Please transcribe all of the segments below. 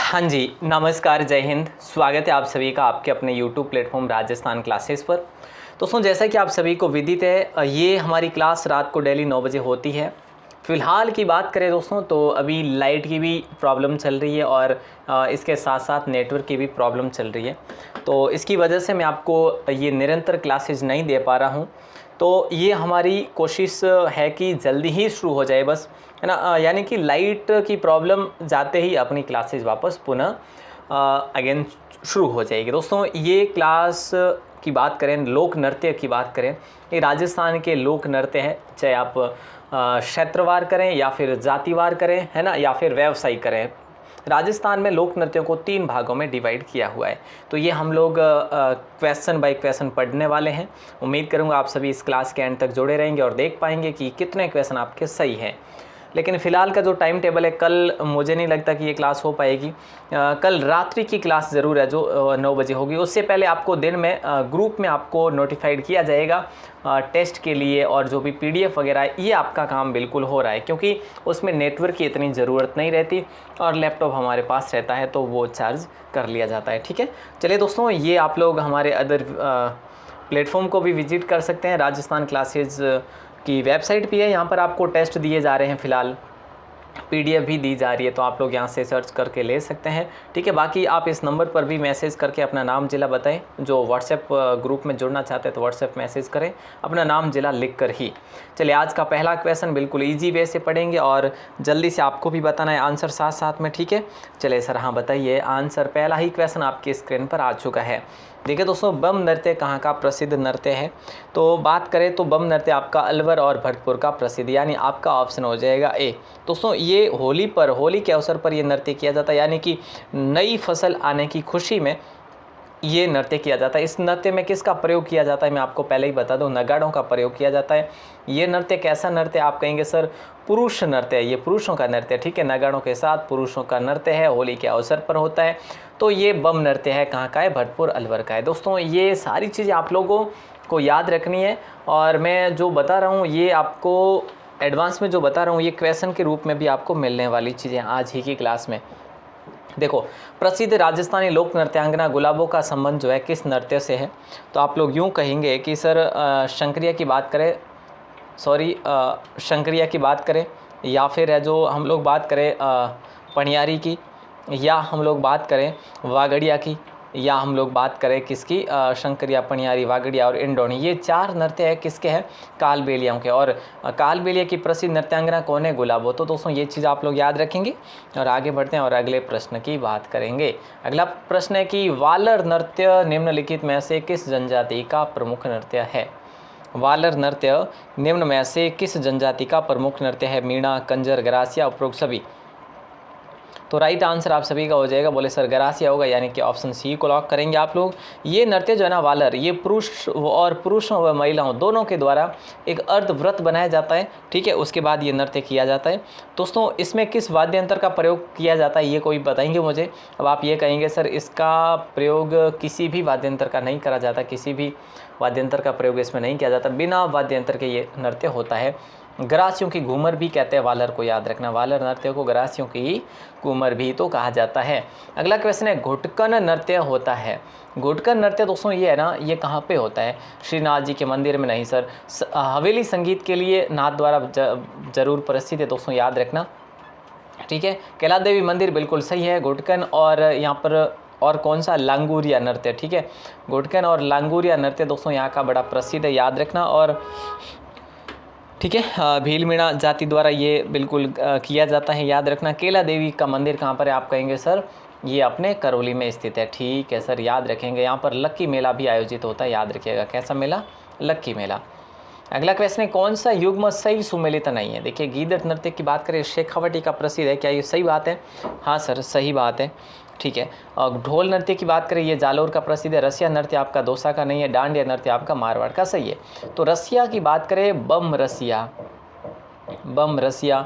हाँ जी, नमस्कार, जय हिंद। स्वागत है आप सभी का आपके अपने YouTube प्लेटफॉर्म राजस्थान क्लासेस पर। दोस्तों, जैसा कि आप सभी को विदित है, ये हमारी क्लास रात को डेली 9 बजे होती है। फ़िलहाल की बात करें दोस्तों, तो अभी लाइट की भी प्रॉब्लम चल रही है और इसके साथ साथ नेटवर्क की भी प्रॉब्लम चल रही है। तो इसकी वजह से मैं आपको ये निरंतर क्लासेज नहीं दे पा रहा हूँ। तो ये हमारी कोशिश है कि जल्दी ही शुरू हो जाए, बस, है ना। यानी कि लाइट की प्रॉब्लम जाते ही अपनी क्लासेज वापस पुनः अगेन शुरू हो जाएगी। दोस्तों, ये क्लास की बात करें, लोक नृत्य की बात करें, ये राजस्थान के लोक नृत्य हैं। चाहे आप क्षेत्रवार करें या फिर जातिवार करें, है ना, या फिर व्यवसायिक करें। राजस्थान में लोक नृत्यों को 3 भागों में डिवाइड किया हुआ है। तो ये हम लोग क्वेश्चन बाय क्वेश्चन पढ़ने वाले हैं। उम्मीद करूँगा आप सभी इस क्लास के एंड तक जुड़े रहेंगे और देख पाएंगे कि कितने क्वेश्चन आपके सही हैं। लेकिन फ़िलहाल का जो टाइम टेबल है, कल मुझे नहीं लगता कि ये क्लास हो पाएगी। कल रात्रि की क्लास ज़रूर है जो 9 बजे होगी। उससे पहले आपको दिन में ग्रुप में आपको नोटिफाइड किया जाएगा टेस्ट के लिए, और जो भी PDF वगैरह है, ये आपका काम बिल्कुल हो रहा है, क्योंकि उसमें नेटवर्क की इतनी ज़रूरत नहीं रहती और लैपटॉप हमारे पास रहता है तो वो चार्ज कर लिया जाता है। ठीक है, चलिए दोस्तों, ये आप लोग हमारे अदर प्लेटफॉर्म को भी विजिट कर सकते हैं। राजस्थान क्लासेज की वेबसाइट भी है, यहाँ पर आपको टेस्ट दिए जा रहे हैं, फ़िलहाल PDF भी दी जा रही है, तो आप लोग यहाँ से सर्च करके ले सकते हैं। ठीक है, बाकी आप इस नंबर पर भी मैसेज करके अपना नाम ज़िला बताएं। जो व्हाट्सएप ग्रुप में जुड़ना चाहते हैं तो व्हाट्सएप मैसेज करें, अपना नाम ज़िला लिख कर ही। चलिए, आज का पहला क्वेश्चन बिल्कुल ईजी वे से पढ़ेंगे और जल्दी से आपको भी बताना है आंसर साथ साथ में। ठीक है, चलिए सर, हाँ बताइए आंसर। पहला ही क्वेश्चन आपकी स्क्रीन पर आ चुका है। देखिए दोस्तों, बम नृत्य कहाँ का प्रसिद्ध नृत्य है? तो बात करें तो बम नृत्य आपका अलवर और भरतपुर का प्रसिद्ध, यानी आपका ऑप्शन हो जाएगा ए। दोस्तों, ये होली के अवसर पर ये नृत्य किया जाता है, यानी कि नई फसल आने की खुशी में ये नृत्य किया जाता है। इस नृत्य में किसका प्रयोग किया जाता है मैं आपको पहले ही बता दूं, नगाड़ों का प्रयोग किया जाता है। ये नृत्य कैसा नृत्य? आप कहेंगे सर पुरुष नृत्य है, ये पुरुषों का नृत्य। ठीक है, नगाड़ों के साथ पुरुषों का नृत्य है, होली के अवसर पर होता है। तो ये बम नृत्य है, कहाँ का है? भरतपुर अलवर का है। दोस्तों, ये सारी चीज़ें आप लोगों को याद रखनी है, और मैं जो बता रहा हूँ ये आपको एडवांस में जो बता रहा हूँ ये क्वेश्चन के रूप में भी आपको मिलने वाली चीज़ें आज ही की क्लास में। देखो, प्रसिद्ध राजस्थानी लोक नृत्यांगना गुलाबों का संबंध जो है किस नृत्य से है? तो आप लोग यूँ कहेंगे कि सर शंकरिया की बात करें, शंकरिया की बात करें, या फिर है जो हम लोग बात करें पनियारी की, या हम लोग बात करें वागड़िया की, या हम लोग बात करें किसकी? शंकरिया, पनियारी, वागड़िया और इंडोनी। ये 4 नृत्य है किसके हैं? कालबेलियाओं के। और कालबेलिया की प्रसिद्ध नृत्यांगना कौन है? गुलाबो। तो दोस्तों, ये चीज़ आप लोग याद रखेंगे और आगे बढ़ते हैं और अगले प्रश्न की बात करेंगे। अगला प्रश्न है कि वालर नृत्य निम्नलिखित में से किस जनजाति का प्रमुख नृत्य है? वालर नृत्य निम्न में से किस जनजाति का प्रमुख नृत्य है? मीणा, कंजर, गरासिया, उपरोक्त सभी। तो राइट आंसर आप सभी का हो जाएगा, बोले सर गरासिया होगा, यानी कि ऑप्शन सी को लॉक करेंगे आप लोग। ये नृत्य जो है ना वालर, ये पुरुषों व महिलाओं दोनों के द्वारा एक अर्धव्रत बनाया जाता है। ठीक है, उसके बाद ये नृत्य किया जाता है। दोस्तों, इसमें किस वाद्य यंत्र का प्रयोग किया जाता है ये कोई बताएंगे मुझे? अब आप ये कहेंगे सर इसका प्रयोग किसी भी वाद्य यंत्र का नहीं करा जाता, किसी भी वाद्य यंत्र का प्रयोग इसमें नहीं किया जाता, बिना वाद्य यंत्र के ये नृत्य होता है। गरासियों की घूमर भी कहते हैं वालर को, याद रखना, वालर नृत्य को गरासियों की घूमर भी तो कहा जाता है। अगला क्वेश्चन है, घुटकन नृत्य होता है। घुटकन नृत्य दोस्तों ये है ना, ये कहाँ पे होता है? श्रीनाथ जी के मंदिर में नहीं सर, हवेली संगीत के लिए नाथ द्वारा जरूर प्रसिद्ध है दोस्तों, याद रखना। ठीक है, कैला देवी मंदिर बिल्कुल सही है। घुटकन और यहाँ पर और कौन सा? लांगूरिया नृत्य। ठीक है, घुटकन और लांगूरिया नृत्य दोस्तों यहाँ का बड़ा प्रसिद्ध है, याद रखना। और ठीक है, भील मीणा जाति द्वारा ये बिल्कुल किया जाता है, याद रखना। कैला देवी का मंदिर कहाँ पर है? आप कहेंगे सर ये अपने करौली में स्थित है। ठीक है सर, याद रखेंगे। यहाँ पर लक्की मेला भी आयोजित होता है, याद रखिएगा। कैसा मेला? लक्की मेला। अगला क्वेश्चन है, कौन सा युग्म सही सुमेलित नहीं है? देखिए, गीदड़ नृत्य की बात करें, शेखावटी का प्रसिद्ध है, क्या ये सही बात है? हाँ सर, सही बात है। ठीक है, और ढोल नृत्य की बात करें, ये जालोर का प्रसिद्ध है। रसिया नृत्य आपका दौसा का नहीं है। डांडिया नृत्य आपका मारवाड़ का सही है। तो रसिया की बात करें, बम रसिया,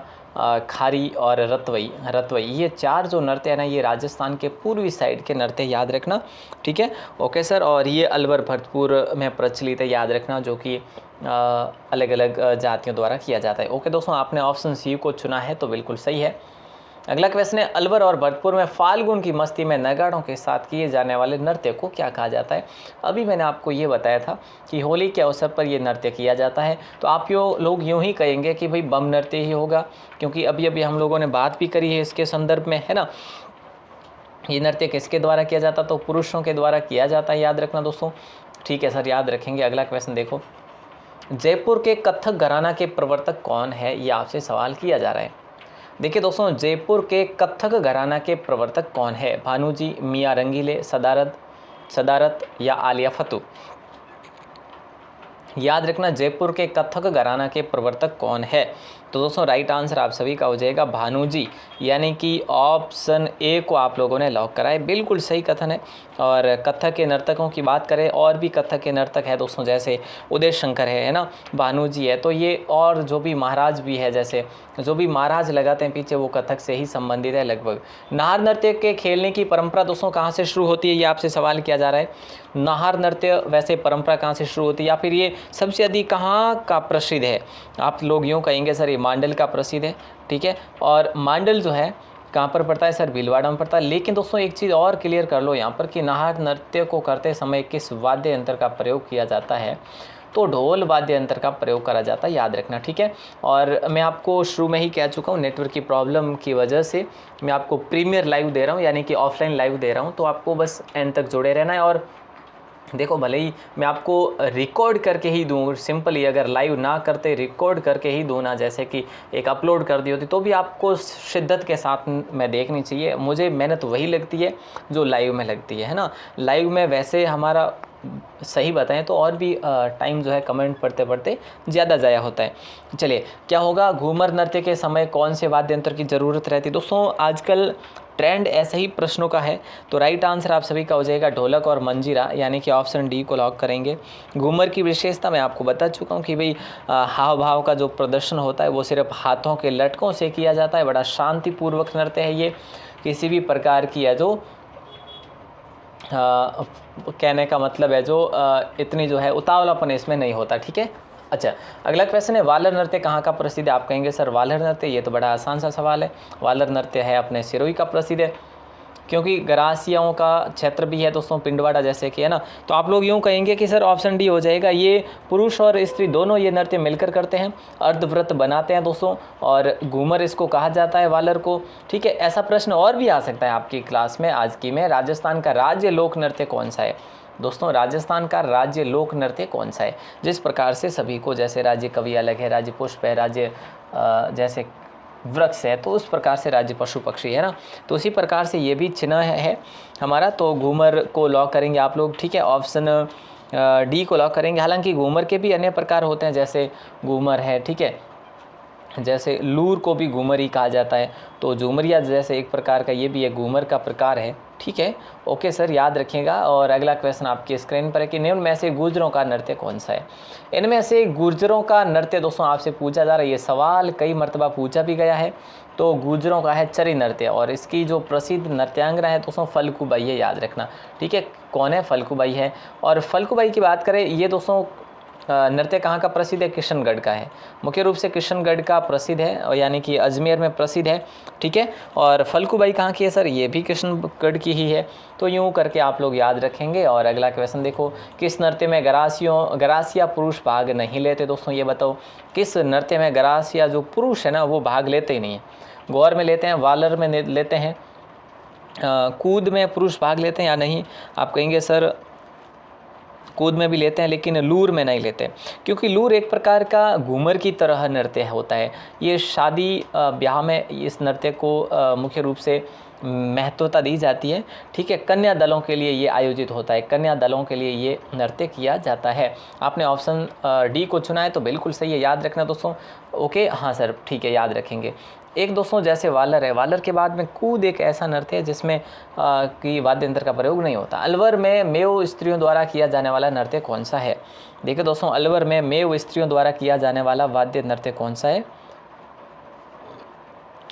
खारी और रतवई, ये 4 जो नृत्य है ना, ये राजस्थान के पूर्वी साइड के नृत्य, याद रखना। ठीक है, ओके सर। और ये अलवर भरतपुर में प्रचलित है, याद रखना, जो कि अलग अलग जातियों द्वारा किया जाता है। ओके दोस्तों, आपने ऑप्शन सी को चुना है तो बिल्कुल सही है। अगला क्वेश्चन है, अलवर और भरतपुर में फाल्गुन की मस्ती में नगाड़ों के साथ किए जाने वाले नृत्य को क्या कहा जाता है। अभी मैंने आपको ये बताया था कि होली के अवसर पर ये नृत्य किया जाता है, तो आप लोग यूँ ही कहेंगे कि भाई बम नृत्य ही होगा, क्योंकि अभी अभी हम लोगों ने बात भी करी है इसके संदर्भ में, है ना। ये नृत्य किसके द्वारा किया जाता, तो पुरुषों के द्वारा किया जाता है, याद रखना दोस्तों। ठीक है सर, याद रखेंगे। अगला क्वेश्चन देखो, जयपुर के कथक घराना के प्रवर्तक कौन है, ये आपसे सवाल किया जा रहा है। देखिए दोस्तों, जयपुर के कथक घराना के प्रवर्तक कौन है, भानुजी, मियाँ रंगीले, सदारत या आलिया फतू। याद रखना, जयपुर के कथक घराना के प्रवर्तक कौन है। तो दोस्तों राइट आंसर आप सभी का हो जाएगा भानुजी, यानी कि ऑप्शन ए को आप लोगों ने लॉक करा है। बिल्कुल सही कथन है। और कथक के नर्तकों की बात करें, और भी कथक के नर्तक है दोस्तों, जैसे उदय शंकर है ना, भानुजी है, तो ये और जो भी महाराज भी है, जैसे जो भी महाराज लगाते हैं पीछे, वो कथक से ही संबंधित है लगभग। नाहर नृत्य के खेलने की परंपरा दोस्तों कहाँ से शुरू होती है, ये आपसे सवाल किया जा रहा है। नाहर नृत्य वैसे परंपरा कहाँ से शुरू होती है, या फिर ये सबसे अधिक कहाँ का प्रसिद्ध है। आप लोग यूँ कहेंगे सर ये मांडल का प्रसिद्ध है, ठीक है। और मांडल जो है कहाँ पर पड़ता है सर, भीलवाड़ा में पड़ता है। लेकिन दोस्तों एक चीज़ और क्लियर कर लो यहाँ पर कि नाहर नृत्य को करते समय किस वाद्य यंत्र का प्रयोग किया जाता है, तो ढोल वाद्य यंत्र का प्रयोग करा जाता है, याद रखना, ठीक है। और मैं आपको शुरू में ही कह चुका हूँ, नेटवर्क की प्रॉब्लम की वजह से मैं आपको प्रीमियर लाइव दे रहा हूँ, यानी कि ऑफलाइन लाइव दे रहा हूँ, तो आपको बस एंड तक जुड़े रहना है। और देखो, भले ही मैं आपको रिकॉर्ड करके ही दूँ, सिंपली अगर लाइव ना करते रिकॉर्ड करके ही दूँ ना, जैसे कि एक अपलोड कर दी होती, तो भी आपको शिद्दत के साथ में देखनी चाहिए। मुझे मेहनत वही लगती है जो लाइव में लगती है ना। लाइव में वैसे हमारा सही बताएं तो और भी टाइम जो है कमेंट पढ़ते पढ़ते ज़्यादा ज़ाया होता है। चलिए, क्या होगा, घूमर नृत्य के समय कौन से वाद्य यंत्र की ज़रूरत रहती है। दोस्तों आजकल ट्रेंड ऐसे ही प्रश्नों का है, तो राइट आंसर आप सभी का हो जाएगा ढोलक और मंजीरा, यानी कि ऑप्शन डी को लॉक करेंगे। घूमर की विशेषता मैं आपको बता चुका हूँ कि भाई हाव भाव का जो प्रदर्शन होता है वो सिर्फ हाथों के लटकों से किया जाता है। बड़ा शांतिपूर्वक नृत्य है ये, किसी भी प्रकार की है जो कहने का मतलब है जो इतनी जो है उतावलापन इसमें नहीं होता, ठीक है। अच्छा, अगला क्वेश्चन है, वालर नृत्य कहाँ का प्रसिद्ध है। आप कहेंगे सर वालर नृत्य, ये तो बड़ा आसान सा सवाल है। वालर नृत्य है अपने सिरोही का प्रसिद्ध है, क्योंकि गरासियाओं का क्षेत्र भी है दोस्तों, पिंडवाड़ा जैसे कि, है ना। तो आप लोग यूँ कहेंगे कि सर ऑप्शन डी हो जाएगा, ये पुरुष और स्त्री दोनों ये नृत्य मिलकर करते हैं, अर्धव्रत बनाते हैं दोस्तों, और घूमर इसको कहा जाता है, वालर को, ठीक है। ऐसा प्रश्न और भी आ सकता है आपकी क्लास में आज की में, राजस्थान का राज्य लोक नृत्य कौन सा है। दोस्तों राजस्थान का राज्य लोक नृत्य कौन सा है। जिस प्रकार से सभी को, जैसे राज्य कवि अलग है, राज्य पुष्प है, राज्य जैसे वृक्ष है, तो उस प्रकार से राज्य पशु पक्षी है ना, तो उसी प्रकार से ये भी चिन्ह है हमारा। तो घूमर को लॉक करेंगे आप लोग, ठीक है। ऑप्शन डी को लॉक करेंगे। हालांकि घूमर के भी अन्य प्रकार होते हैं, जैसे घूमर है, ठीक है, जैसे लूर को भी घूमर ही कहा जाता है, तो झूमरिया जैसे एक प्रकार का ये भी एक घूमर का प्रकार है, ठीक है। ओके सर, याद रखिएगा। और अगला क्वेश्चन आपकी स्क्रीन पर है कि निम्न में से गुर्जरों का नृत्य कौन सा है। इनमें से गुर्जरों का नृत्य दोस्तों आपसे पूछा जा रहा है, ये सवाल कई मरतबा पूछा भी गया है। तो गुर्जरों का है चरी नृत्य, और इसकी जो प्रसिद्ध नृत्यांगना है दोस्तों फल्गुबाई है, याद रखना, ठीक है। कौन है, फल्गुबाई है। और फल्गुबाई की बात करें, ये दोस्तों नृत्य कहाँ का प्रसिद्ध है, किशनगढ़ का है, मुख्य रूप से किशनगढ़ का प्रसिद्ध है, और यानी कि अजमेर में प्रसिद्ध है, ठीक है। और फल्गुबाई कहाँ की है सर, ये भी किशनगढ़ की ही है। तो यूँ करके आप लोग याद रखेंगे। और अगला क्वेश्चन देखो, किस नृत्य में गरासिया पुरुष भाग नहीं लेते। दोस्तों ये बताओ, किस नृत्य में गरासिया जो पुरुष है ना वो भाग लेते ही नहीं है। गौर में लेते हैं, वालर में लेते हैं, कूद में पुरुष भाग लेते हैं या नहीं। आप कहेंगे सर कूद में भी लेते हैं, लेकिन लूर में नहीं लेते, क्योंकि लूर एक प्रकार का घूमर की तरह नृत्य होता है। ये शादी ब्याह में इस नृत्य को मुख्य रूप से महत्वता दी जाती है, ठीक है। कन्या दलों के लिए ये आयोजित होता है, कन्या दलों के लिए ये नृत्य किया जाता है। आपने ऑप्शन डी को चुना है, तो बिल्कुल सही है, याद रखना दोस्तों। ओके, हाँ सर, ठीक है, याद रखेंगे। एक दोस्तों जैसे वालर है, वालर के बाद में कूद एक ऐसा नृत्य है जिसमें कि वाद्य यंत्र का प्रयोग नहीं होता। अलवर में मेव स्त्रियों द्वारा किया जाने वाला नृत्य कौन सा है। देखिए दोस्तों, अलवर में मेव स्त्रियों द्वारा किया जाने वाला वाद्य नृत्य कौन सा है।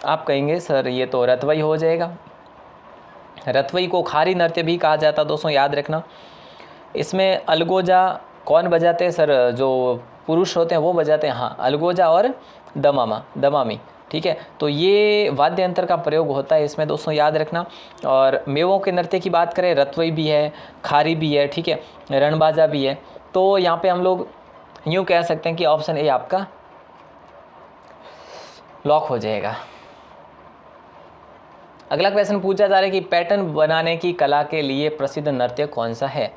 आप कहेंगे सर ये तो रतवई हो जाएगा। रतवई को खारी नृत्य भी कहा जाता है दोस्तों, याद रखना। इसमें अलगोजा कौन बजाते हैं सर, जो पुरुष होते हैं वो बजाते हैं, हाँ, अलगोजा और दमामी, ठीक है। तो ये वाद्य यंत्र का प्रयोग होता है इसमें दोस्तों, याद रखना। और मेवों के नृत्य की बात करें, रतवई भी है, खारी भी है, ठीक है, रणबाजा भी है। तो यहाँ पे हम लोग यूँ कह सकते हैं कि ऑप्शन ए आपका लॉक हो जाएगा। अगला क्वेश्चन पूछा जा रहा है कि पैटर्न बनाने की कला के लिए प्रसिद्ध नृत्य कौन सा है।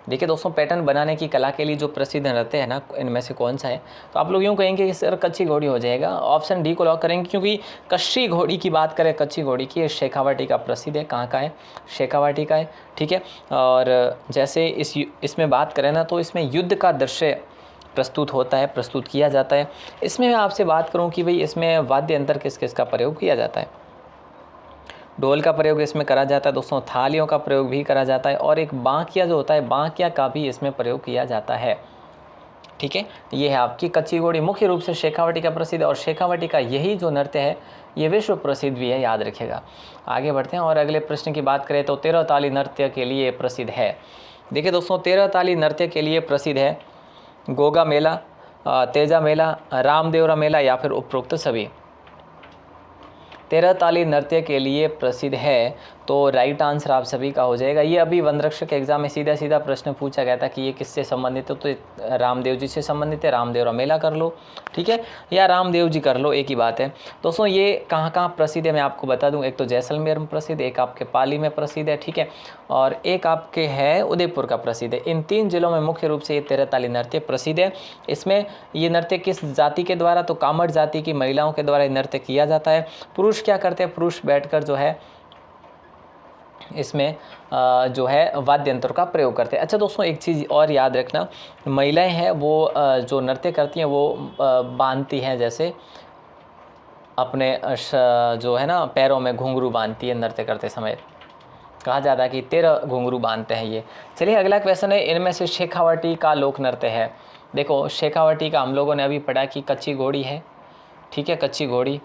देखिए दोस्तों, पैटर्न बनाने की कला के लिए जो प्रसिद्ध नृत्य है ना, इनमें से कौन सा है। तो आप लोग यूँ कहेंगे कि सर कच्ची घोड़ी हो जाएगा, ऑप्शन डी को लॉक करेंगे, क्योंकि कच्ची घोड़ी की बात करें, कच्ची घोड़ी की, शेखावाटी का प्रसिद्ध है। कहाँ का है? शेखावाटी का है, ठीक है। और जैसे इसमें बात करें ना, तो इसमें युद्ध का दृश्य प्रस्तुत होता है, प्रस्तुत किया जाता है। इसमें मैं आपसे बात करूँ कि भाई इसमें वाद्य यंत्र किस किस का प्रयोग किया जाता है। ढोल का प्रयोग इसमें करा जाता है दोस्तों, थालियों का प्रयोग भी करा जाता है, और एक बांकिया जो होता है, बांकिया का भी इसमें प्रयोग किया जाता है, ठीक है। ये है आपकी कच्ची घोड़ी। मुख्य रूप से शेखावाटी का प्रसिद्ध है, और शेखावाटी का यही जो नृत्य है ये विश्व प्रसिद्ध भी है, याद रखिएगा। आगे बढ़ते हैं और अगले प्रश्न की बात करें तो 13 ताली नृत्य के लिए प्रसिद्ध है। देखिए दोस्तों, 13 ताली नृत्य के लिए प्रसिद्ध है गोगा मेला, तेजा मेला, रामदेवरा मेला, या फिर उपरोक्त सभी। 13 ताली नृत्य के लिए प्रसिद्ध है, तो राइट आंसर आप सभी का हो जाएगा। ये अभी वनरक्षक एग्जाम में सीधा सीधा प्रश्न पूछा गया था कि ये किससे संबंधित है, तो रामदेव जी से संबंधित है। रामदेवरा मेला कर लो, ठीक है, या रामदेव जी कर लो, एक ही बात है दोस्तों। ये कहाँ कहाँ प्रसिद्ध है मैं आपको बता दूं। एक तो जैसलमेर में प्रसिद्ध, एक आपके पाली में प्रसिद्ध है, ठीक है, और एक आपके है उदयपुर का प्रसिद्ध है। इन 3 जिलों में मुख्य रूप से ये 13 ताली नृत्य प्रसिद्ध है। इसमें ये नृत्य किस जाति के द्वारा, तो कामड़ जाति की महिलाओं के द्वारा ये नृत्य किया जाता है। पुरुष क्या करते हैं, पुरुष बैठकर जो है इसमें जो है वाद्य यंत्र का प्रयोग करते हैं। अच्छा दोस्तों, एक चीज़ और याद रखना, महिलाएं हैं वो जो नृत्य करती हैं वो बांधती हैं, जैसे अपने जो है ना पैरों में घुंघरू बांधती है नृत्य करते समय। कहा जाता है कि 13 घुंघरू बांधते हैं ये। चलिए अगला क्वेश्चन है, इनमें से शेखावाटी का लोक नृत्य है। देखो शेखावाटी का हम लोगों ने अभी पढ़ा कि कच्ची घोड़ी है, ठीक है, कच्ची घोड़ी,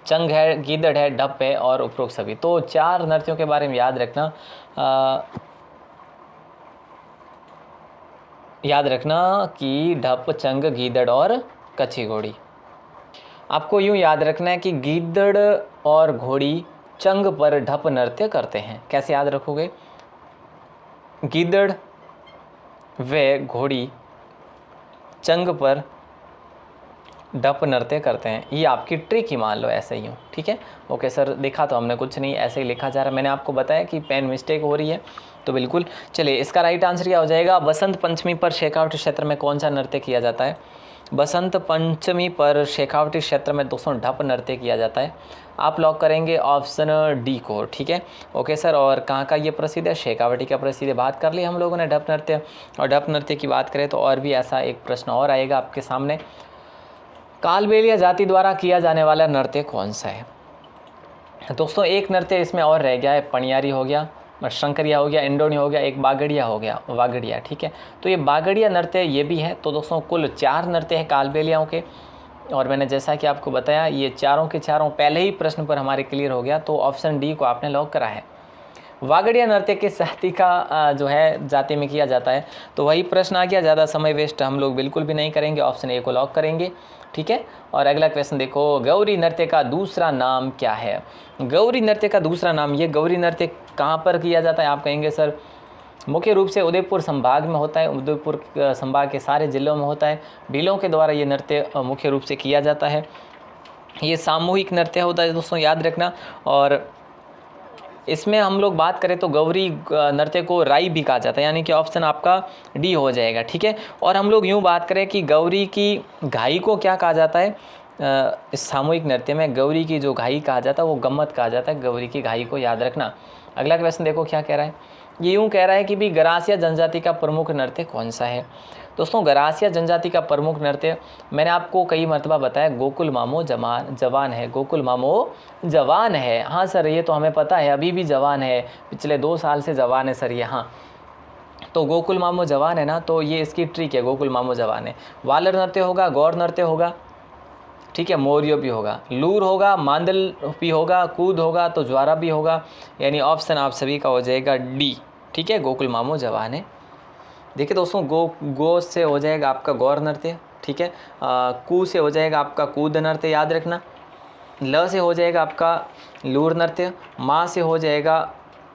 चंग है, गीदड़ है, ढप है, और उपरोक्त सभी। तो 4 नृत्यों के बारे में याद रखना, याद रखना कि ढप, चंग, गीदड़ और कच्ची घोड़ी। आपको यूँ याद रखना है कि गीदड़ और घोड़ी चंग पर ढप नृत्य करते हैं। कैसे याद रखोगे? गीदड़ व घोड़ी चंग पर ढप नृत्य करते हैं। ये आपकी ट्रिक ही मान लो, ऐसे ही हूँ, ठीक है। ओके सर, देखा तो हमने कुछ नहीं, ऐसे ही लिखा जा रहा है। मैंने आपको बताया कि पेन मिस्टेक हो रही है, तो बिल्कुल। चलिए इसका राइट आंसर क्या हो जाएगा? बसंत पंचमी पर शेखावाटी क्षेत्र में कौन सा नृत्य किया जाता है? बसंत पंचमी पर शेखावाटी क्षेत्र में दोस्तों ढप नृत्य किया जाता है। आप लॉक करेंगे ऑप्शन डी को, ठीक है। ओके सर, और कहाँ का ये प्रसिद्ध है? शेखावाटी का प्रसिद्ध है। बात कर ली हम लोगों ने ढप नृत्य, और ढप नृत्य की बात करें तो और भी ऐसा एक प्रश्न और आएगा आपके सामने। कालबेलिया जाति द्वारा किया जाने वाला नृत्य कौन सा है? दोस्तों एक नृत्य इसमें और रह गया है, पणियारी हो गया, शंकरिया हो गया, इंडोनी हो गया, एक बागड़िया हो गया, वागड़िया, ठीक है। तो ये बागड़िया नृत्य ये भी है। तो दोस्तों कुल 4 नृत्य हैं कालबेलियाओं के, और मैंने जैसा कि आपको बताया ये चारों के चारों पहले ही प्रश्न पर हमारे क्लियर हो गया। तो ऑप्शन डी को आपने लॉक करा है। वागड़िया नृत्य किस जाति का जो है जाति में किया जाता है? तो वही प्रश्न आ गया, ज़्यादा समय वेस्ट हम लोग बिल्कुल भी नहीं करेंगे, ऑप्शन ए को लॉक करेंगे, ठीक है। और अगला क्वेश्चन देखो, गौरी नृत्य का दूसरा नाम क्या है? गौरी नृत्य का दूसरा नाम, ये गौरी नृत्य कहाँ पर किया जाता है? आप कहेंगे सर मुख्य रूप से उदयपुर संभाग में होता है, उदयपुर संभाग के सारे जिलों में होता है। भीलों के द्वारा ये नृत्य मुख्य रूप से किया जाता है। ये सामूहिक नृत्य होता है दोस्तों, याद रखना। और इसमें हम लोग बात करें तो गौरी नृत्य को राई भी कहा जाता है, यानी कि ऑप्शन आपका डी हो जाएगा, ठीक है। और हम लोग यूँ बात करें कि गौरी की घाई को क्या कहा जाता है? इस सामूहिक नृत्य में गौरी की जो घाई कहा जाता है वो गम्मत कहा जाता है, गौरी की घाई को, याद रखना। अगला क्वेश्चन देखो क्या कह रहा है। ये यूँ कह रहा है कि भी गरासिया जनजाति का प्रमुख नृत्य कौन सा है? दोस्तों गरासिया जनजाति का प्रमुख नृत्य मैंने आपको कई मरतबा बताया, गोकुल मामो जवान है। गोकुल मामो जवान है, हाँ सर ये तो हमें पता है, अभी भी जवान है, पिछले 2 साल से जवान है सर ये, हाँ। तो गोकुल मामो जवान है ना, तो ये इसकी ट्रिक है, गोकुल मामो जवान है। वालर नृत्य होगा, गौर नृत्य होगा, ठीक है, मोरियो भी होगा, लूर होगा, मांदल भी होगा, कूद होगा, तो ज्वारा भी होगा, यानी ऑप्शन आप सभी का हो जाएगा डी, ठीक है, गोकुल मामो जवान है। देखिए दोस्तों गो से हो जाएगा आपका गौर नृत्य, ठीक है। कू से हो जाएगा आपका कूद नृत्य, याद रखना। ल से हो जाएगा आपका लूर नृत्य, मा से हो जाएगा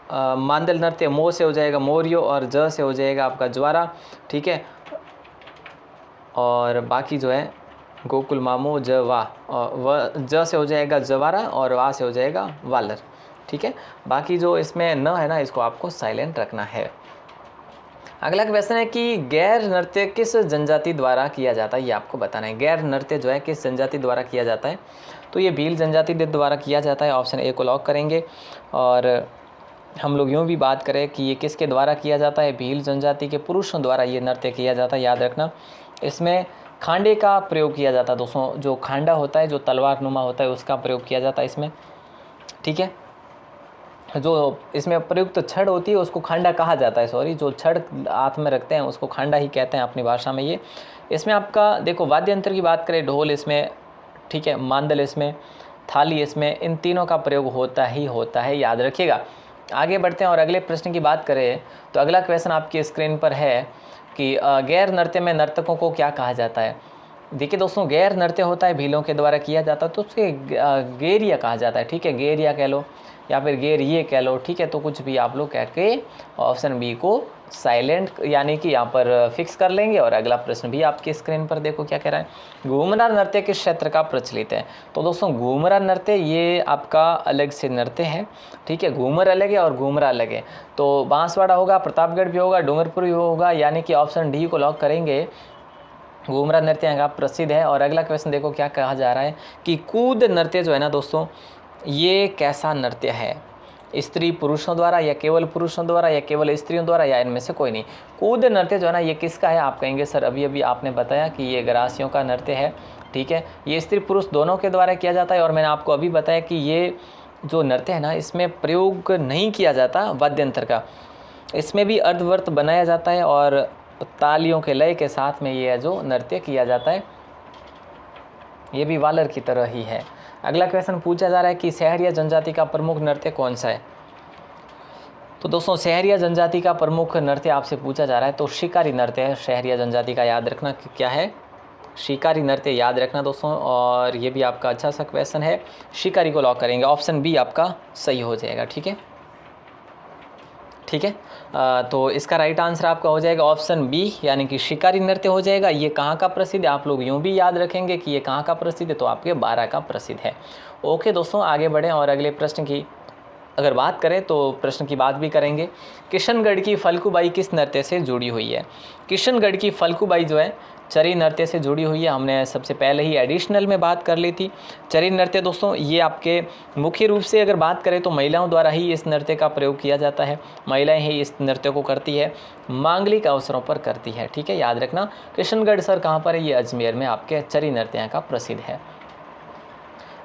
मांदल नृत्य, मो से हो जाएगा मोरियो, और ज से हो जाएगा आपका ज्वारा, ठीक है। और बाकी जो है गोकुल मामो ज वा, और ज से हो जाएगा जवारा और वा से हो जाएगा वालर, ठीक है। बाकी जो इसमें न है ना, इसको आपको साइलेंट रखना है। अगला क्वेश्चन है कि गैर नृत्य किस जनजाति द्वारा किया जाता है, ये आपको बताना है। गैर नृत्य जो है किस जनजाति द्वारा किया जाता है, तो ये भील जनजाति द्वारा किया जाता है। ऑप्शन ए को लॉक करेंगे। और हम लोग यूँ भी बात करें कि ये किसके द्वारा किया जाता है, भील जनजाति के पुरुषों द्वारा ये नृत्य किया जाता है, याद रखना। इसमें खांडे का प्रयोग किया जाता है दोस्तों, जो खांडा होता है, जो तलवार नुमा होता है, उसका प्रयोग किया जाता है इसमें, ठीक है। जो इसमें प्रयुक्त छड़ होती है उसको खांडा कहा जाता है, सॉरी, जो छड़ हाथ में रखते हैं उसको खांडा ही कहते हैं अपनी भाषा में। ये इसमें आपका देखो वाद्य यंत्र की बात करें, ढोल इसमें, ठीक है, मांदल इसमें, थाली इसमें, इन तीनों का प्रयोग होता ही होता है, याद रखिएगा। आगे बढ़ते हैं और अगले प्रश्न की बात करें तो अगला क्वेश्चन आपकी स्क्रीन पर है कि गैर नृत्य में नर्तकों को क्या कहा जाता है। देखिए दोस्तों, गैर नृत्य होता है भीलों के द्वारा किया जाता है तो उसके गेरिया कहा जाता है, ठीक है, गेरिया कह लो या फिर गेर ये कह लो, ठीक है। तो कुछ भी आप लोग कह के ऑप्शन बी को साइलेंट यानी कि यहाँ पर फिक्स कर लेंगे। और अगला प्रश्न भी आपकी स्क्रीन पर देखो क्या कह रहा है। घूमरा नृत्य किस क्षेत्र का प्रचलित है, तो दोस्तों घूमरा नृत्य ये आपका अलग से नृत्य है, ठीक है। घूमर अलग है और घूमरा अलग है। तो बांसवाड़ा होगा, प्रतापगढ़ भी होगा, डूंगरपुर भी होगा, यानी कि ऑप्शन डी को लॉक करेंगे। घूमरा नृत्य यहाँ का प्रसिद्ध है। और अगला क्वेश्चन देखो क्या कहा जा रहा है कि कूद नृत्य जो है ना दोस्तों, ये कैसा नृत्य है, स्त्री पुरुषों द्वारा या केवल पुरुषों द्वारा या केवल स्त्रियों द्वारा या इनमें से कोई नहीं। कूद नृत्य जो है ना ये किसका है, आप कहेंगे सर अभी अभी आपने बताया कि ये ग्रासियों का नृत्य है, ठीक है। ये स्त्री पुरुष दोनों के द्वारा किया जाता है। और मैंने आपको अभी बताया कि ये जो नृत्य है ना इसमें प्रयोग नहीं किया जाता वाद्य यंत्र का, इसमें भी अर्धवर्त बनाया जाता है और तालियों के लय के साथ में ये जो नृत्य किया जाता है ये भी वालर की तरह ही है। अगला क्वेश्चन पूछा जा रहा है कि सहरिया जनजाति का प्रमुख नृत्य कौन सा है। तो दोस्तों सहरिया जनजाति का प्रमुख नृत्य आपसे पूछा जा रहा है तो शिकारी नृत्य है सहरिया जनजाति का, याद रखना क्या है, शिकारी नृत्य, याद रखना दोस्तों। और ये भी आपका अच्छा सा क्वेश्चन है, शिकारी को लॉक करेंगे, ऑप्शन बी आपका सही हो जाएगा, ठीक है, ठीक है। तो इसका राइट आंसर आपका हो जाएगा ऑप्शन बी, यानी कि शिकारी नृत्य हो जाएगा। ये कहाँ का प्रसिद्ध है, आप लोग यूँ भी याद रखेंगे कि ये कहाँ का प्रसिद्ध है, तो आपके 12 का प्रसिद्ध है। ओके दोस्तों, आगे बढ़ें और अगले प्रश्न की अगर बात करें तो प्रश्न की बात भी करेंगे। किशनगढ़ की फल्गुबाई किस नृत्य से जुड़ी हुई है। किशनगढ़ की फल्गुबाई जो है चरी नृत्य से जुड़ी हुई है, हमने सबसे पहले ही एडिशनल में बात कर ली थी। चरी नृत्य दोस्तों ये आपके मुख्य रूप से अगर बात करें तो महिलाओं द्वारा ही इस नृत्य का प्रयोग किया जाता है, महिलाएं ही इस नृत्य को करती है, मांगलिक अवसरों पर करती है, ठीक है, याद रखना। किशनगढ़ सर कहाँ पर है, ये अजमेर में आपके चरी नृत्य यहाँ का प्रसिद्ध है।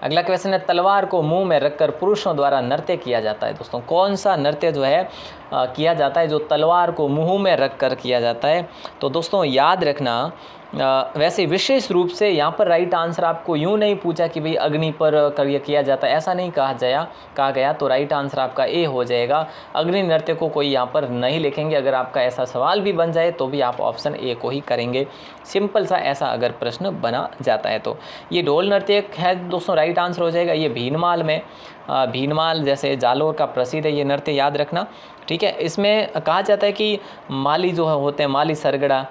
अगला क्वेश्चन है तलवार को मुंह में रखकर पुरुषों द्वारा नृत्य किया जाता है। दोस्तों कौन सा नृत्य जो है किया जाता है जो तलवार को मुंह में रखकर किया जाता है, तो दोस्तों याद रखना वैसे विशेष रूप से यहाँ पर राइट आंसर आपको यूँ नहीं पूछा कि भाई अग्नि पर किया जाता है, ऐसा नहीं कहा गया, तो राइट आंसर आपका ए हो जाएगा। अग्नि नृत्य को कोई यहाँ पर नहीं लिखेंगे, अगर आपका ऐसा सवाल भी बन जाए तो भी आप ऑप्शन ए को ही करेंगे, सिंपल सा ऐसा अगर प्रश्न बना जाता है तो। ये ढोल नृत्य है दोस्तों, राइट आंसर हो जाएगा। ये भीनमाल में भीनमाल जैसे जालोर का प्रसिद्ध है ये नृत्य, याद रखना, ठीक है। इसमें कहा जाता है कि माली जो होते हैं, माली सरगड़ा,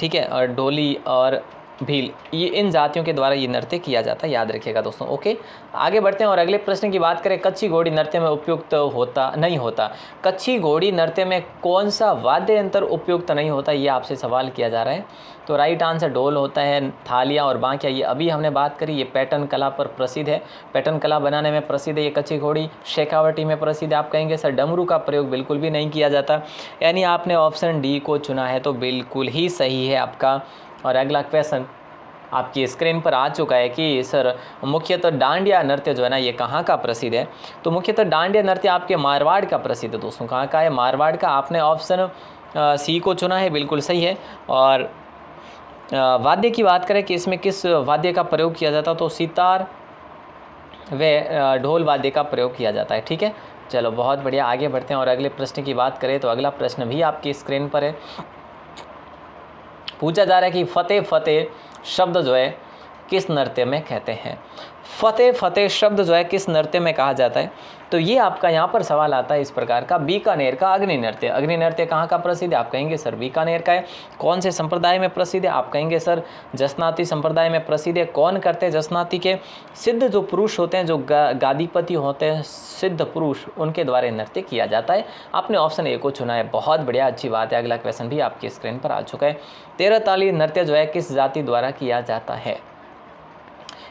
ठीक है, और ढोली और भील, ये इन जातियों के द्वारा ये नृत्य किया जाता है, याद रखिएगा दोस्तों। ओके, आगे बढ़ते हैं और अगले प्रश्न की बात करें। कच्छी घोड़ी नृत्य में उपयुक्त होता नहीं होता। कच्छी घोड़ी नृत्य में कौन सा वाद्य यंत्र उपयुक्त नहीं होता, ये आपसे सवाल किया जा रहा है। तो राइट आंसर ढोल होता है, थालियाँ और बांकिया, ये अभी हमने बात करी, ये पैटर्न कला पर प्रसिद्ध है, पैटर्न कला बनाने में प्रसिद्ध है ये कच्छी घोड़ी। शेखावटी में प्रसिद्ध है। आप कहेंगे सर डमरू का प्रयोग बिल्कुल भी नहीं किया जाता, यानी आपने ऑप्शन डी को चुना है तो बिल्कुल ही सही है आपका। और अगला क्वेश्चन आपकी स्क्रीन पर आ चुका है कि सर मुख्यतः डांडिया नृत्य जो है ना ये कहाँ का प्रसिद्ध है। तो मुख्यतः डांडिया नृत्य आपके मारवाड़ का प्रसिद्ध है दोस्तों। कहाँ का है, मारवाड़ का। आपने ऑप्शन सी को चुना है, बिल्कुल सही है। और वाद्य की बात करें कि इसमें किस वाद्य का प्रयोग किया जाता, तो सितार व ढोल वाद्य का प्रयोग किया जाता है, ठीक है। चलो बहुत बढ़िया, आगे बढ़ते हैं और अगले प्रश्न की बात करें तो अगला प्रश्न भी आपकी स्क्रीन पर है। पूछा जा रहा है कि फतेह फतेह शब्द जो है किस नृत्य में कहते हैं। फतेह फतेह शब्द जो है किस नृत्य में कहा जाता है, तो ये आपका यहाँ पर सवाल आता है इस प्रकार का, बीकानेर का अग्नि नृत्य। अग्नि नृत्य कहाँ का प्रसिद्ध है, आप कहेंगे सर बीकानेर का है। कौन से संप्रदाय में प्रसिद्ध है, आप कहेंगे सर जसनाती संप्रदाय में प्रसिद्ध है। कौन करते हैं जसनाती के, सिद्ध जो पुरुष होते हैं, जो गादीपति होते हैं, सिद्ध पुरुष, उनके द्वारा नृत्य किया जाता है। आपने ऑप्शन ए को चुना है, बहुत बढ़िया, अच्छी बात है। अगला क्वेश्चन भी आपकी स्क्रीन पर आ चुका है। 13 ताली नृत्य जो है किस जाति द्वारा किया जाता है।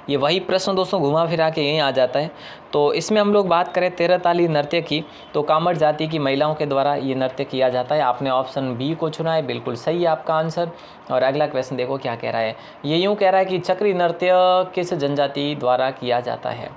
ये वही प्रश्न दोस्तों घुमा फिरा के यहीं आ जाता है। तो इसमें हम लोग बात करें 13 ताली नृत्य की, तो कामर जाति की महिलाओं के द्वारा ये नृत्य किया जाता है। आपने ऑप्शन बी को चुना है, बिल्कुल सही है आपका आंसर। और अगला क्वेश्चन देखो क्या कह रहा है, ये यूँ कह रहा है कि चक्री नृत्य किस जनजाति द्वारा किया जाता है।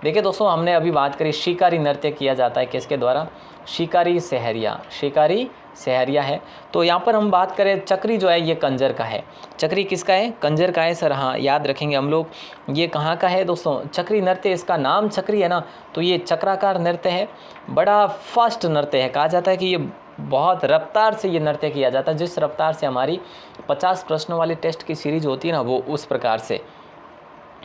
देखिए दोस्तों, हमने अभी बात करी शिकारी नृत्य किया जाता है किसके द्वारा, शिकारी सहरिया, शिकारी सहरिया है। तो यहाँ पर हम बात करें चक्री जो है ये कंजर का है। चक्री किसका है, कंजर का है सर, हाँ याद रखेंगे हम लोग। ये कहाँ का है दोस्तों, चक्री नृत्य, इसका नाम चक्री है ना, तो ये चक्राकार नृत्य है, बड़ा फास्ट नृत्य है। कहा जाता है कि ये बहुत रफ्तार से ये नृत्य किया जाता है, जिस रफ्तार से हमारी 50 प्रश्नों वाली टेस्ट की सीरीज होती है ना, वो उस प्रकार से।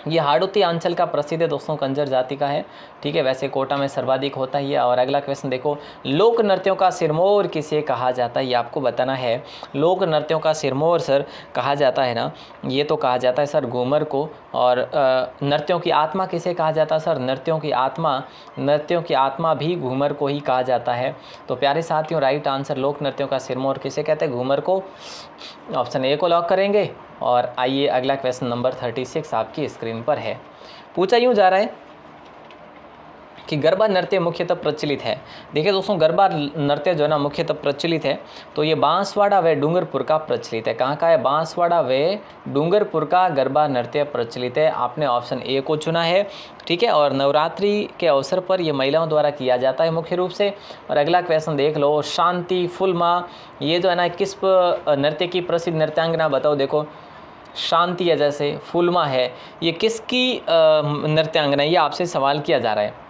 ये हाड़ौती अंचल का प्रसिद्ध है दोस्तों, कंजर जाति का है, ठीक है। वैसे कोटा में सर्वाधिक होता ही है। और अगला क्वेश्चन देखो, लोक नृत्यों का सिरमौर किसे कहा जाता है, ये आपको बताना है। लोक नृत्यों का सिरमौर सर कहा जाता है ना, ये तो कहा जाता है सर घूमर को। और नृत्यों की आत्मा किसे कहा जाता है सर, नृत्यों की आत्मा भी घूमर को ही कहा जाता है। तो प्यारे साथियों, राइट आंसर लोक नृत्यों का सिरमौर किसे कहते हैं, घूमर को। ऑप्शन ए को लॉक करेंगे। और आइए अगला क्वेश्चन नंबर 36 आपकी स्क्रीन पर है। पूछा यूँ जा रहा है कि गरबा नृत्य मुख्यतः प्रचलित है। देखिए दोस्तों, गरबा नृत्य जो है ना मुख्यतः प्रचलित है, तो ये बांसवाड़ा व डूंगरपुर का प्रचलित है। कहाँ का है, बांसवाड़ा व डूंगरपुर का गरबा नृत्य प्रचलित है। आपने ऑप्शन ए को चुना है, ठीक है। और नवरात्रि के अवसर पर ये महिलाओं द्वारा किया जाता है मुख्य रूप से। और अगला क्वेश्चन देख लो, शांति फुलमा, ये जो है ना किस नृत्य की प्रसिद्ध नृत्यांगना, बताओ। देखो शांति है, जैसे फुलमा है, ये किसकी नृत्यांगना, ये आपसे सवाल किया जा रहा है।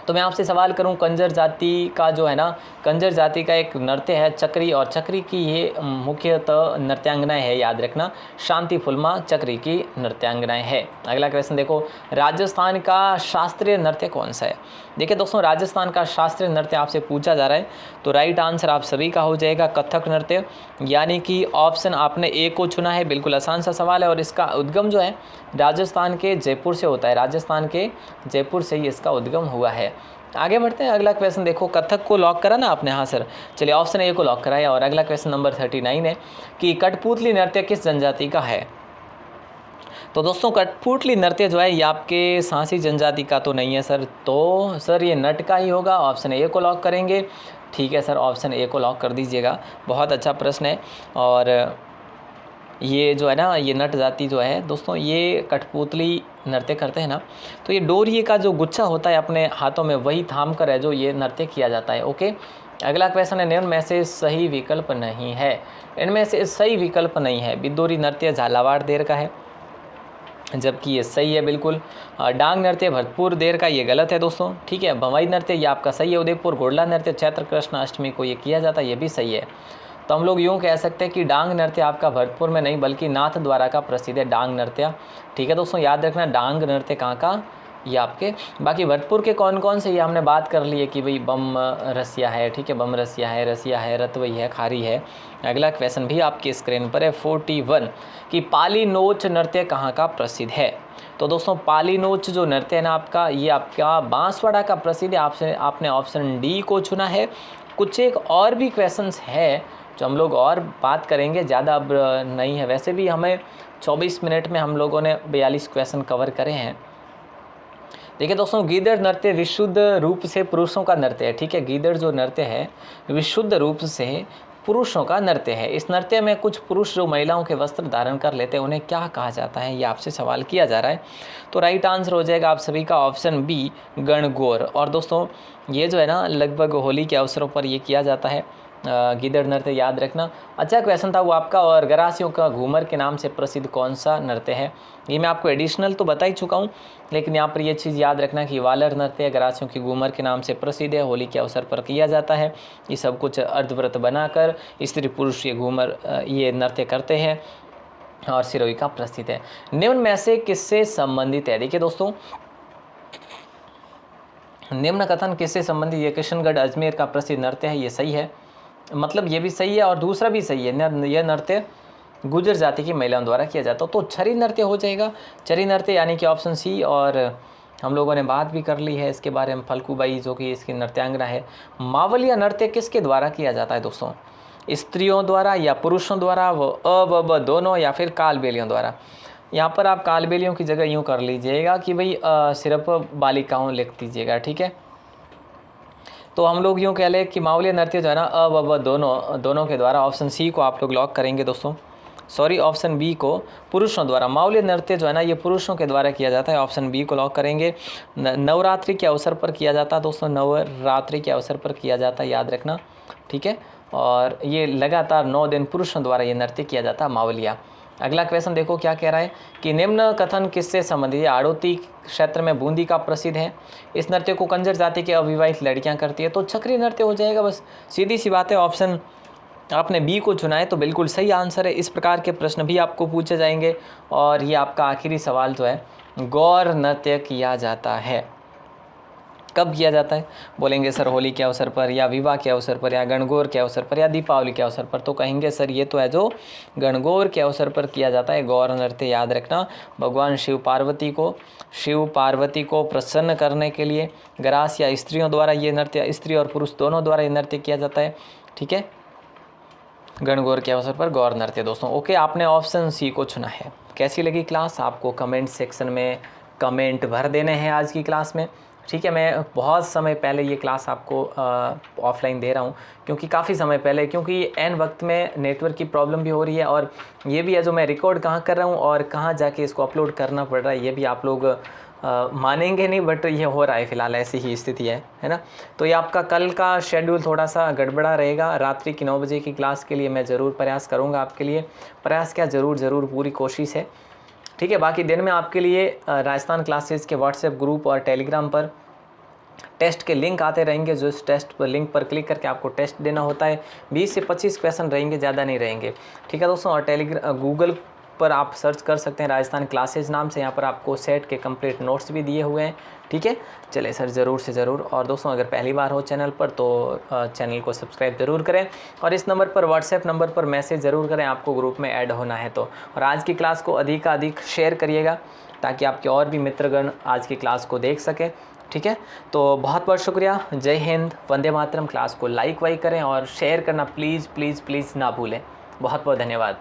तो मैं आपसे सवाल करूं, कंजर जाति का जो है ना, कंजर जाति का एक नृत्य है चक्री, और चक्री की ये मुख्यतः नृत्यांगनाएं है, याद रखना, शांति फुलमा चक्री की नृत्यांगनाएं है। अगला क्वेश्चन देखो, राजस्थान का शास्त्रीय नृत्य कौन सा है। देखिए दोस्तों, राजस्थान का शास्त्रीय नृत्य आपसे पूछा जा रहा है, तो राइट आंसर आप सभी का हो जाएगा कथक नृत्य, यानी कि ऑप्शन आपने ए को चुना है। बिल्कुल आसान सा सवाल है, और इसका उद्गम जो है राजस्थान के जयपुर से होता है, राजस्थान के जयपुर से ही इसका उद्गम हुआ है। आगे बढ़ते हैं, अगला क्वेश्चन देखो, कथक को लॉक करा ना आपने, हाँ सर, चलिए ऑप्शन ए को लॉक कराया। और अगला क्वेश्चन नंबर 39 है कि कठपुतली नृत्य किस जनजाति का है। तो दोस्तों, कठपुतली नृत्य जो है ये आपके सांसी जनजाति का तो नहीं है सर, तो सर ये नट का ही होगा। ऑप्शन ए को लॉक करेंगे, ठीक है सर, ऑप्शन ए को लॉक कर दीजिएगा। बहुत अच्छा प्रश्न है। और ये जो है ना, ये नट जाति जो है दोस्तों, ये कठपुतली नृत्य करते हैं ना, तो ये डोरिये का जो गुच्छा होता है अपने हाथों में, वही थाम कर है जो ये नृत्य किया जाता है। ओके, अगला क्वेश्चन है, निम्न में से सही विकल्प नहीं है। इनमें से सही विकल्प नहीं है। बिद्दोरी नृत्य झालावाड़ देर का है, जबकि ये सही है बिल्कुल। डांग नृत्य भरतपुर देर का, ये गलत है दोस्तों, ठीक है। भवाई नृत्य ये आपका सही है उदयपुर। घोड़ला नृत्य चैत्र कृष्ण अष्टमी को ये किया जाता है, ये भी सही है। तो हम लोग यूँ कह सकते हैं कि डांग नृत्य आपका भरतपुर में नहीं बल्कि नाथ द्वारा का प्रसिद्ध है डांग नृत्य, ठीक है दोस्तों, याद रखना। डांग नृत्य कहाँ का, ये आपके। बाकी भरतपुर के कौन कौन से, ये हमने बात कर ली है कि भाई बम रसिया है, ठीक है, बम रसिया है, रतवई है, खारी है। अगला क्वेश्चन भी आपकी स्क्रीन पर है 41 कि पाली नोच नृत्य कहाँ का प्रसिद्ध है। तो दोस्तों, पाली नोच जो नृत्य है ना आपका, ये आपका बांसवाड़ा का प्रसिद्ध है। आपने ऑप्शन डी को चुना है। कुछ एक और भी क्वेश्चंस है जो हम लोग और बात करेंगे, ज़्यादा अब नहीं है। वैसे भी हमें 24 मिनट में हम लोगों ने 42 क्वेश्चन कवर करे हैं। देखिए दोस्तों, गीदड़ नृत्य विशुद्ध रूप से पुरुषों का नृत्य है, ठीक है। गीदड़ जो नृत्य है विशुद्ध रूप से पुरुषों का नृत्य है। इस नृत्य में कुछ पुरुष जो महिलाओं के वस्त्र धारण कर लेते हैं, उन्हें क्या कहा जाता है, ये आपसे सवाल किया जा रहा है। तो राइट आंसर हो जाएगा आप सभी का ऑप्शन बी, गणगौर। और दोस्तों, ये जो है ना लगभग होली के अवसरों पर ये किया जाता है, गीदड़ नृत्य याद रखना। अच्छा क्वेश्चन था वो आपका। और गरासियों का घूमर के नाम से प्रसिद्ध कौन सा नृत्य है? ये मैं आपको एडिशनल तो बता ही चुका हूँ, लेकिन यहाँ पर ये चीज़ याद रखना कि वालर नृत्य गरासियों की घूमर के नाम से प्रसिद्ध है, होली के अवसर पर किया जाता है। ये सब कुछ अर्धव्रत बनाकर स्त्री पुरुष ये घूमर ये नृत्य करते हैं और सिरोही का प्रसिद्ध है। निम्न में से किससे संबंधित है? देखिए दोस्तों, निम्न कथन किससे संबंधित? ये किशनगढ़ अजमेर का प्रसिद्ध नृत्य है, ये सही है, मतलब ये भी सही है और दूसरा भी सही है। यह नृत्य गुर्जर जाति की महिलाओं द्वारा किया जाता है, तो छरी नृत्य हो जाएगा। छरी नृत्य यानी कि ऑप्शन सी। और हम लोगों ने बात भी कर ली है इसके बारे में, फल्गुबाई जो कि इसकी नृत्यांगना है। मावलिया नृत्य किसके द्वारा किया जाता है दोस्तों? स्त्रियों द्वारा या पुरुषों द्वारा, वो ब दोनों, या फिर कालबेलियों द्वारा? यहाँ पर आप कालबेलियों की जगह यूँ कर लीजिएगा कि भाई सिर्फ बालिकाओं लिख दीजिएगा, ठीक है। तो हम लोग यूँ कह लें कि मावलिया नृत्य जो है ना ब दोनों के द्वारा, ऑप्शन सी को आप लोग लॉक करेंगे दोस्तों। सॉरी, ऑप्शन बी को, पुरुषों द्वारा। मावलिया नृत्य जो है ना ये पुरुषों के द्वारा किया जाता है, ऑप्शन बी को लॉक करेंगे। नवरात्रि के अवसर पर किया जाता है दोस्तों, नवरात्रि के अवसर पर किया जाता है, याद रखना, ठीक है। और ये लगातार 9 दिन पुरुषों द्वारा ये नृत्य किया जाता है मावलिया। अगला क्वेश्चन देखो क्या कह रहा है कि निम्न कथन किससे संबंधित है? आड़ोती क्षेत्र में बूंदी का प्रसिद्ध है, इस नृत्य को कंजर जाति के अविवाहित लड़कियां करती है, तो छकरी नृत्य हो जाएगा। बस सीधी सी बात है, ऑप्शन आपने बी को चुना है तो बिल्कुल सही आंसर है। इस प्रकार के प्रश्न भी आपको पूछे जाएंगे। और ये आपका आखिरी सवाल जो है, गौर नृत्य किया जाता है, कब किया जाता है? बोलेंगे सर होली के अवसर पर, या विवाह के अवसर पर, या गणगौर के अवसर पर, या दीपावली के अवसर पर। तो कहेंगे सर ये तो है जो गणगौर के अवसर पर किया जाता है गौर नृत्य, याद रखना। भगवान शिव पार्वती को प्रसन्न करने के लिए गरास या स्त्रियों द्वारा ये नृत्य, स्त्री और पुरुष दोनों द्वारा ये नृत्य किया जाता है, ठीक है। गणगौर के अवसर पर गौर नृत्य दोस्तों। ओके, आपने ऑप्शन सी को चुना है। कैसी लगी क्लास? आपको कमेंट सेक्शन में कमेंट भर देने हैं आज की क्लास में, ठीक है। मैं बहुत समय पहले ये क्लास आपको ऑफलाइन दे रहा हूँ, क्योंकि काफ़ी समय पहले, क्योंकि एन वक्त में नेटवर्क की प्रॉब्लम भी हो रही है, और ये भी है जो मैं रिकॉर्ड कहाँ कर रहा हूँ और कहाँ जाके इसको अपलोड करना पड़ रहा है, ये भी आप लोग मानेंगे नहीं, बट ये हो रहा है फ़िलहाल, ऐसी ही स्थिति है ना। तो ये आपका कल का शेड्यूल थोड़ा सा गड़बड़ा रहेगा। रात्रि की 9 बजे की क्लास के लिए मैं ज़रूर प्रयास करूँगा आपके लिए, प्रयास क्या, ज़रूर पूरी कोशिश है, ठीक है। बाकी दिन में आपके लिए राजस्थान क्लासेस के व्हाट्सएप ग्रुप और टेलीग्राम पर टेस्ट के लिंक आते रहेंगे, जो इस टेस्ट पर लिंक पर क्लिक करके आपको टेस्ट देना होता है। 20 से 25 क्वेश्चन रहेंगे, ज़्यादा नहीं रहेंगे, ठीक है दोस्तों। और गूगल पर आप सर्च कर सकते हैं राजस्थान क्लासेज नाम से, यहाँ पर आपको सेट के कंप्लीट नोट्स भी दिए हुए हैं, ठीक है। चले सर, ज़रूर से ज़रूर। और दोस्तों अगर पहली बार हो चैनल पर तो चैनल को सब्सक्राइब ज़रूर करें, और इस नंबर पर व्हाट्सएप नंबर पर मैसेज ज़रूर करें आपको ग्रुप में ऐड होना है तो। और आज की क्लास को अधिक शेयर करिएगा, ताकि आपके और भी मित्रगण आज की क्लास को देख सकें, ठीक है। तो बहुत बहुत शुक्रिया, जय हिंद, वंदे मातरम। क्लास को लाइक करें और शेयर करना प्लीज़ ना भूलें। बहुत बहुत धन्यवाद।